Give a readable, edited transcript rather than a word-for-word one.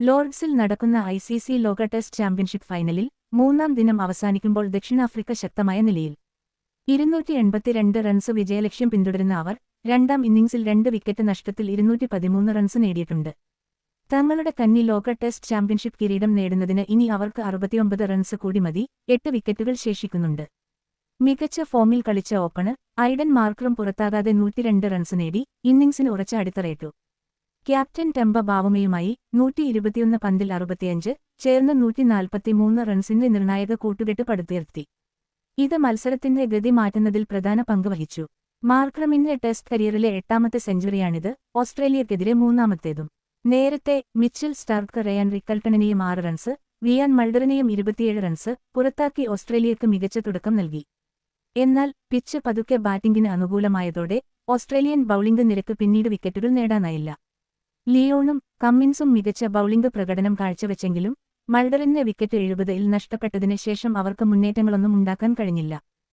ലോർഡ്സിൽ നടക്കുന്ന ICC ലോക test championship ഫൈനലിൽ മൂന്നാം ദിനം അവസാനിക്കുമ്പോൾ ദക്ഷിണാഫ്രിക്ക ശക്തമായ നിലയിൽ 282 റൺസ് വിജയലക്ഷ്യം പിന്തുടരുന്ന അവർ രണ്ടാം ഇന്നിംഗ്സിൽ 2 വിക്കറ്റ് നഷ്ടത്തിൽ 213 റൺസ് നേടിയിട്ടുണ്ട്. തങ്ങളുടെ കന്നി ലോക ടെസ്റ്റ് ചാമ്പ്യൻഷിപ്പ് കിരീടം നേടുന്നതിന് ഇനി അവർക്ക് 69 റൺസ് കൂടി മതി. 8 വിക്കറ്റുകൾ ശേഷിക്കുന്നുണ്ട്. മികച്ച ഫോമിൽ കളിച്ച ഓപ്പണർ ഐഡൻ മാർക്രം പുറത്താകാതെ 102 റൺസ് നേടി ഇന്നിംഗ്സിന് ഉറച്ച അടിത്തറയിട്ടു. ക്യാപ്റ്റൻ ടെമ്പ ബാവുമയുമായി 121 പന്തിൽ 65 ചേർന്ന് 143 റൺസിന്റെ നിർണായക കൂട്ടുകെട്ട് പടുത്തുയർത്തി. ഇത് മത്സരത്തിന്റെ ഗതി മാറ്റുന്നതിൽ പ്രധാന പങ്ക് വഹിച്ചു. മാർക്രമിന്റെ ടെസ്റ്റ് കരിയറിലെ 8ാമത്തെ സെഞ്ചുറിയാണിത്. ഓസ്ട്രേലിയക്കെതിരെ 3ാമത്തേതും. നേരത്തെ മിച്ചൽ സ്റ്റാർക്ക് റയാൻ റിക്കൽട്ടണിനെയും 6 റൺസ്, വിയാൻ മൾഡറിനെയും 27 റൺസ് പുറത്താക്കി ഓസ്ട്രേലിയക്ക് മികച്ച തുടക്കം നൽകി. എന്നാൽ പിച്ച് പതുക്കെ ബാറ്റിംഗിന് അനുകൂലമായതോടെ ഓസ്ട്രേലിയൻ ബൌളിംഗ് നിരക്ക് പിന്നീട് വിക്കറ്റുകൾ നേടാനായില്ല. ലിയോണും കമ്മിൻസും മികച്ച ബൌളിംഗ് പ്രകടനം കാഴ്ചവെച്ചെങ്കിലും മൾഡറിന് വിക്കറ്റ് 70-ൽ നഷ്ടപ്പെട്ടതിന് ശേഷം അവർക്ക് മുന്നേറ്റങ്ങളൊന്നും ഉണ്ടാക്കാൻ കഴിഞ്ഞില്ല.